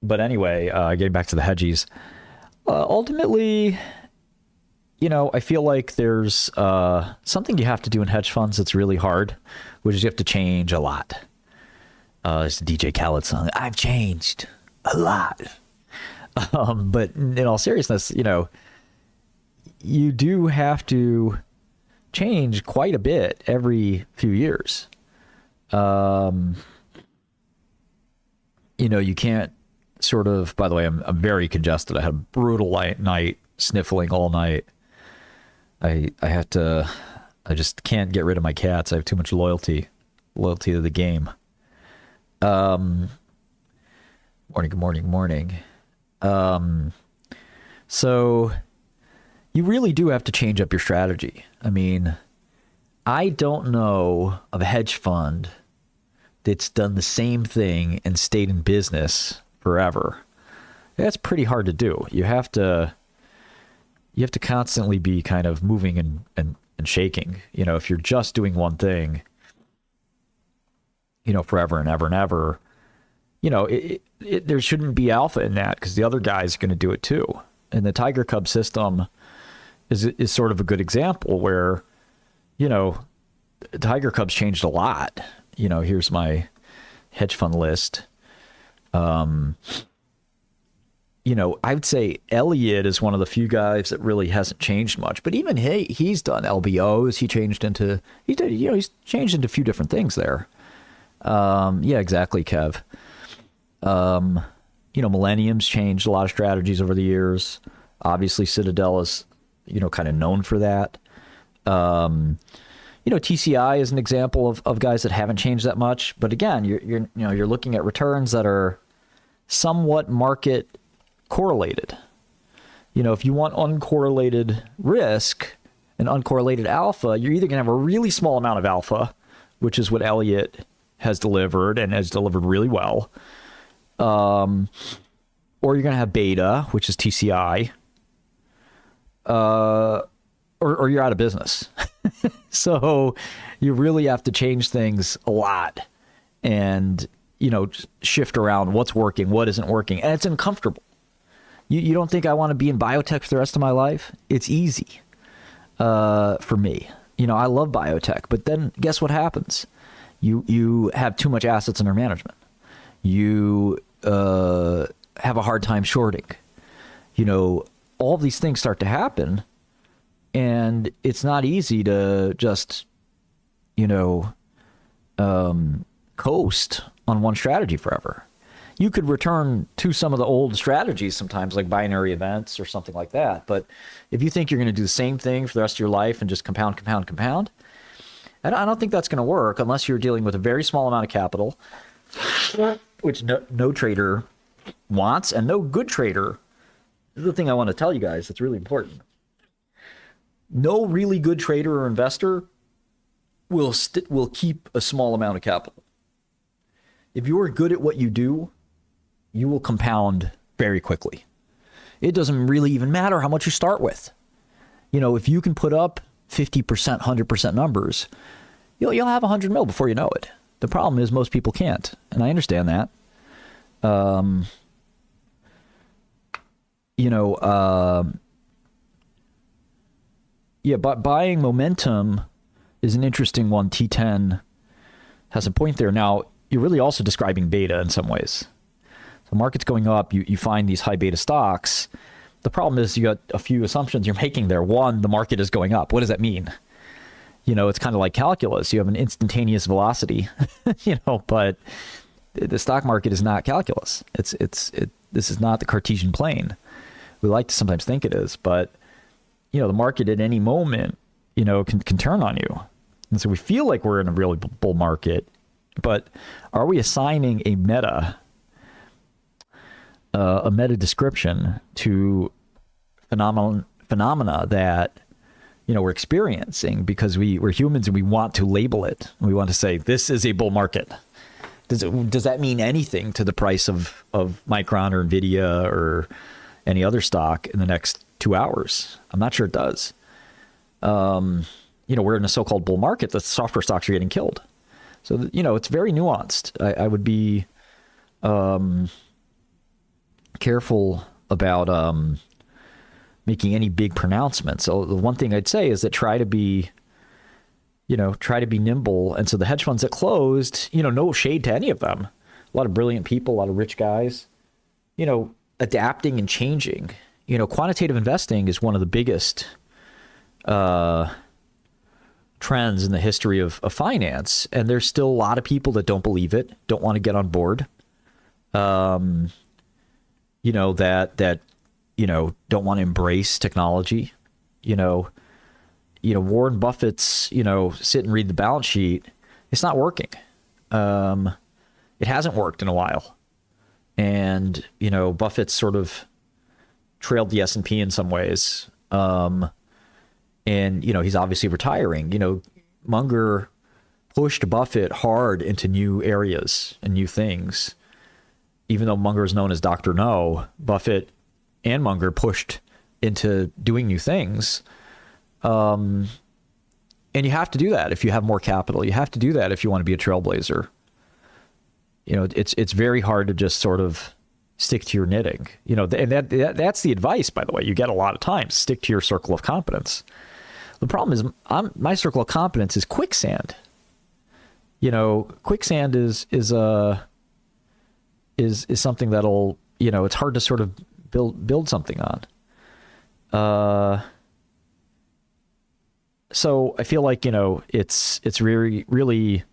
But anyway, getting back to the hedgies, ultimately, I feel like there's something you have to do in hedge funds that's really hard, which is you have to change a lot. It's the DJ Khaled song. I've changed a lot. But in all seriousness, you do have to change quite a bit every few years. You can't sort of, by the way, I'm very congested. I had a brutal night, sniffling all night. I just can't get rid of my cats. I have too much loyalty to the game. Morning, good morning, morning. So you really do have to change up your strategy. I mean, I don't know of a hedge fund that's done the same thing and stayed in business forever. That's pretty hard to do. You have to constantly be kind of moving and shaking. If you're just doing one thing, forever and ever and ever, there shouldn't be alpha in that because the other guy's going to do it too. And the Tiger Cub system is sort of a good example where, Tiger Cubs changed a lot. Here's my hedge fund list. I would say Elliott is one of the few guys that really hasn't changed much. But even he's done LBOs. He's changed into a few different things there. Yeah, exactly, Kev. Millennium's changed a lot of strategies over the years. Obviously, Citadel is, kind of known for that. TCI is an example of guys that haven't changed that much. But again, you're looking at returns that are somewhat market correlated. If you want uncorrelated risk and uncorrelated alpha, you're either going to have a really small amount of alpha, which is what Elliott has delivered and has delivered really well. Or you're going to have beta, which is TCI. Or you're out of business. So you really have to change things a lot and, shift around what's working, what isn't working. And it's uncomfortable. You don't think I want to be in biotech for the rest of my life? It's easy for me. I love biotech, but then guess what happens? You have too much assets under management. You have a hard time shorting. All these things start to happen, and it's not easy to just, coast on one strategy forever. You could return to some of the old strategies sometimes, like binary events or something like that. But if you think you're going to do the same thing for the rest of your life and just compound, I don't think that's going to work unless you're dealing with a very small amount of capital, which no trader wants, and no good trader. This is the thing I want to tell you guys that's really important. No really good trader or investor will keep a small amount of capital. If you're good at what you do, you will compound very quickly. It doesn't really even matter how much you start with. If you can put up 50%, 100% numbers, you'll have 100 mil before you know it. The problem is most people can't, and I understand that. But buying momentum is an interesting one. T10 has a point there. Now, you're really also describing beta in some ways. So market's going up, you find these high beta stocks. The problem is you got a few assumptions you're making there. One, the market is going up. What does that mean? It's kind of like calculus. You have an instantaneous velocity, but the stock market is not calculus. This is not the Cartesian plane. We like to sometimes think it is, but the market at any moment, can turn on you. And so we feel like we're in a really bull market, but are we assigning a meta description to phenomena that we're experiencing because we're humans and we want to label it. We want to say this is a bull market. Does that mean anything to the price of Micron or Nvidia or any other stock in the next 2 hours? I'm not sure it does. We're in a so-called bull market. The software stocks are getting killed. So, it's very nuanced. I would be, careful about making any big pronouncements. So the one thing I'd say is that try to be nimble. And so the hedge funds that closed, no shade to any of them. A lot of brilliant people, a lot of rich guys, adapting and changing. Quantitative investing is one of the biggest trends in the history of finance. And there's still a lot of people that don't believe it, don't want to get on board. That don't want to embrace technology. Warren Buffett's, sit and read the balance sheet. It's not working. It hasn't worked in a while. And, Buffett's sort of trailed the S&P in some ways. And, he's obviously retiring. Munger pushed Buffett hard into new areas and new things. Even though Munger is known as Dr. No, Buffett and Munger pushed into doing new things. And you have to do that if you have more capital. You have to do that if you want to be a trailblazer. It's very hard to just sort of stick to your knitting. And that's the advice, by the way, you get a lot of times. Stick to your circle of competence. The problem is my circle of competence is quicksand. Quicksand is something that'll, it's hard to sort of build something on. So I feel like, it's really, really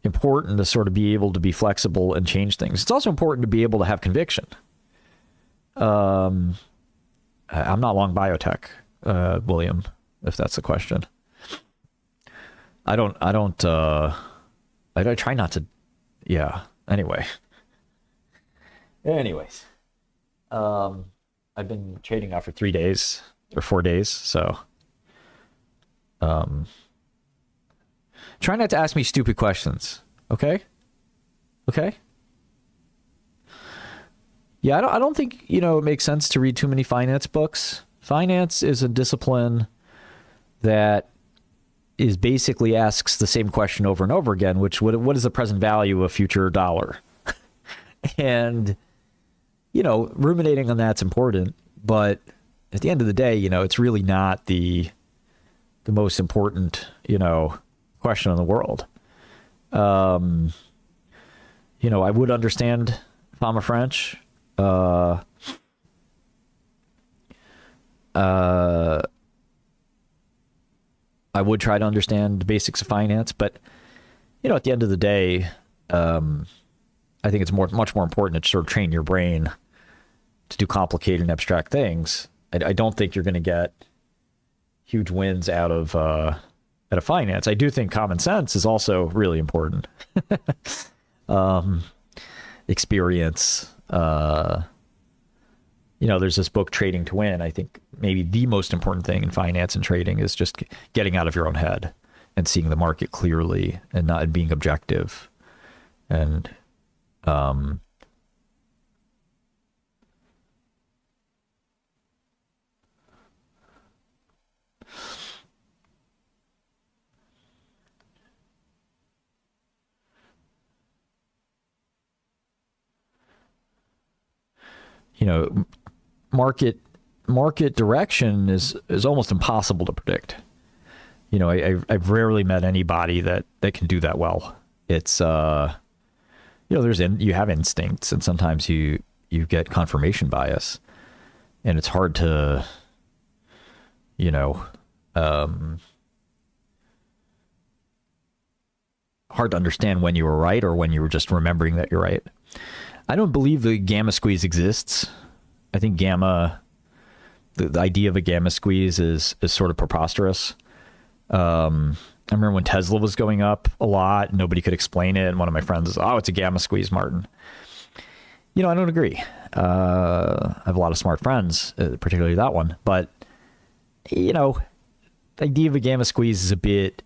important to sort of be able to be flexible and change things. It's also important to be able to have conviction. I'm not long biotech, William, if that's the question. I try not to. Yeah. Anyways, I've been trading now for 3 days or 4 days. So, try not to ask me stupid questions. Okay. Yeah. I don't think, it makes sense to read too many finance books. Finance is a discipline that is basically asks the same question over and over again, which what is the present value of a future dollar? And, ruminating on that's important, but at the end of the day, it's really not the most important, question in the world. I would understand if I'm a French. I would try to understand the basics of finance, but at the end of the day, I think it's much more important to sort of train your brain to do complicated and abstract things. I don't think you're going to get huge wins out of finance. I do think common sense is also really important. Experience. There's this book, Trading to Win. I think maybe the most important thing in finance and trading is just getting out of your own head and seeing the market clearly and not being objective. And, market direction is almost impossible to predict. I've rarely met anybody that can do that well. It's you have instincts, and sometimes you get confirmation bias, and it's hard to hard to understand when you were right or when you were just remembering that you're right. I don't believe the gamma squeeze exists. I think the idea of a gamma squeeze is sort of preposterous. I remember when Tesla was going up a lot, nobody could explain it. And one of my friends is, it's a gamma squeeze, Martin. I don't agree. I have a lot of smart friends, particularly that one. But, the idea of a gamma squeeze is a bit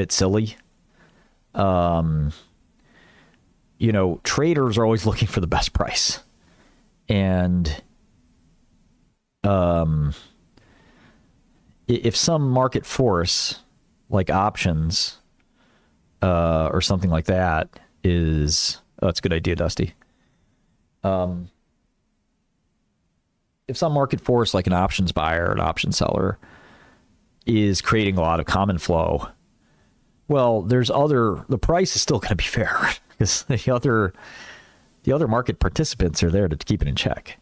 silly. Traders are always looking for the best price. And if some market force like options or something like that is, that's a good idea, Dusty. If some market force like an options buyer, an option seller, is creating a lot of common flow, well, the price is still going to be fair because the other market participants are there to keep it in check.